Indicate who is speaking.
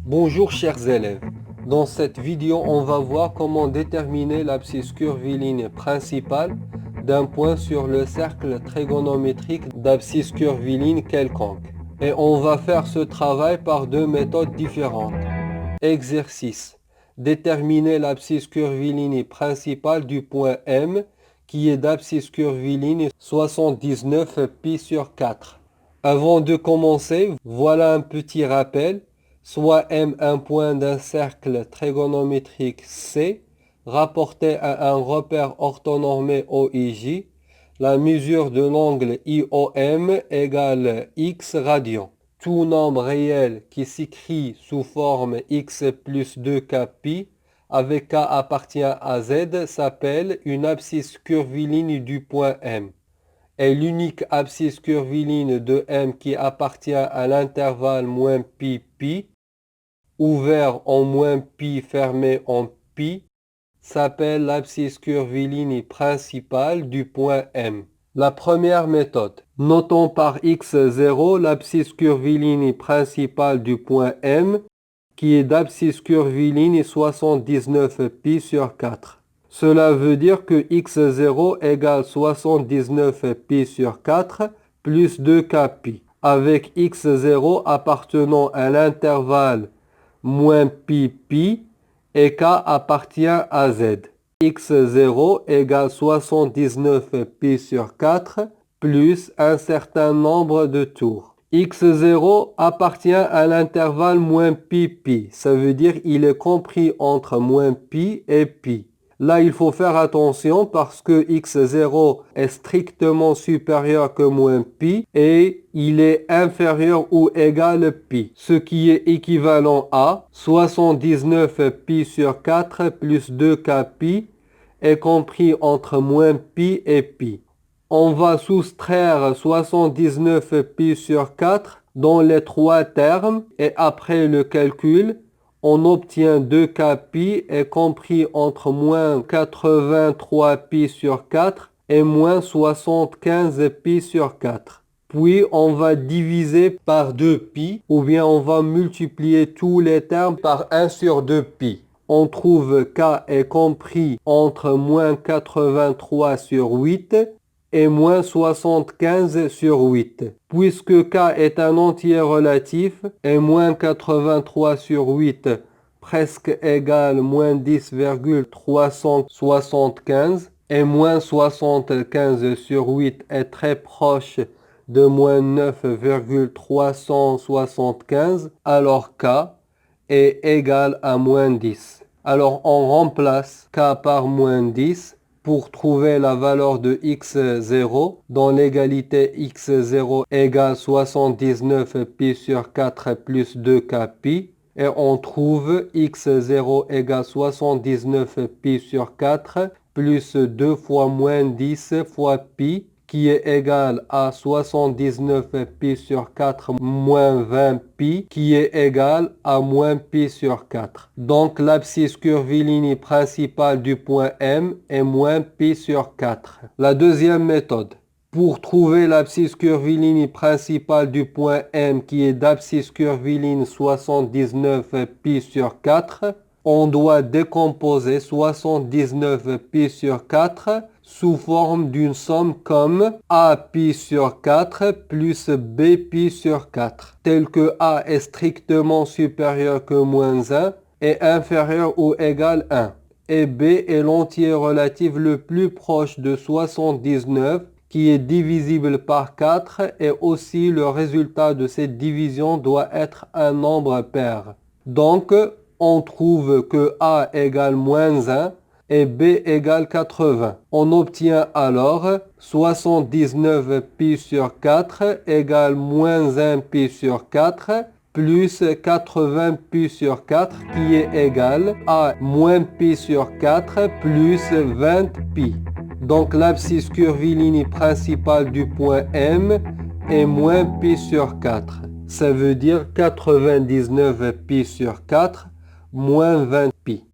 Speaker 1: Bonjour chers élèves, dans cette vidéo on va voir comment déterminer l'abscisse curviligne principale d'un point sur le cercle trigonométrique d'abscisse curviligne quelconque. Et on va faire ce travail par deux méthodes différentes. Exercice. Déterminer l'abscisse curviligne principale du point M qui est d'abscisse curviligne 79 pi sur 4. Avant de commencer, voilà un petit rappel. Soit M un point d'un cercle trigonométrique C, rapporté à un repère orthonormé OIJ, la mesure de l'angle IOM égale x radians. Tout nombre réel qui s'écrit sous forme x plus 2k pi, avec k appartient à z, s'appelle une abscisse curviligne du point M. Et l'unique abscisse curviligne de M qui appartient à l'intervalle moins pi pi, ouvert en moins pi, fermé en pi, s'appelle l'abscisse curviligne principale du point M. La première méthode. Notons par x0 l'abscisse curviligne principale du point M, qui est d'abscisse curviligne 79 pi sur 4. Cela veut dire que x0 égale 79 pi sur 4 plus 2k pi, avec x0 appartenant à l'intervalle moins pi pi et k appartient à z. x0 égale 79 pi sur 4 plus un certain nombre de tours. x0 appartient à l'intervalle moins pi pi. Ça veut dire il est compris entre moins pi et pi. Là, il faut faire attention parce que x0 est strictement supérieur que moins pi et il est inférieur ou égal pi, ce qui est équivalent à 79 pi sur 4 plus 2k pi est compris entre moins pi et pi. On va soustraire 79 pi sur 4 dans les trois termes et après le calcul, on obtient 2k pi est compris entre moins 83 pi sur 4 et moins 75 pi sur 4. Puis on va diviser par 2 pi ou bien on va multiplier tous les termes par 1 sur 2 pi. On trouve k est compris entre moins 83 sur 8 et moins 75 sur 8. Puisque k est un entier relatif et moins 83 sur 8 presque égal moins 10,375 et moins 75 sur 8 est très proche de moins 9,375, alors k est égal à moins 10. Alors on remplace k par moins 10 pour trouver la valeur de x0 dans l'égalité x0 égale 79 pi sur 4 plus 2k pi. Et on trouve x0 égale 79 pi sur 4 plus 2 fois moins 10 fois pi qui est égal à 79 pi sur 4 moins 20 pi qui est égal à moins pi sur 4. Donc l'abscisse curviligne principale du point M est moins pi sur 4. La deuxième méthode. Pour trouver l'abscisse curviligne principale du point M qui est d'abscisse curviligne 79 pi sur 4, on doit décomposer 79 pi sur 4 sous forme d'une somme comme a pi sur 4 plus b pi sur 4, tel que a est strictement supérieur que moins 1 et inférieur ou égal 1, et b est l'entier relatif le plus proche de 79 qui est divisible par 4 et aussi le résultat de cette division doit être un nombre pair. Donc, on trouve que a égale moins 1 et b égale 80. On obtient alors 79 pi sur 4 égale moins 1 pi sur 4 plus 80 pi sur 4 qui est égal à moins pi sur 4 plus 20 pi. Donc l'abscisse curviligne principale du point M est moins pi sur 4. Ça veut dire 99 pi sur 4 moins 20 pi.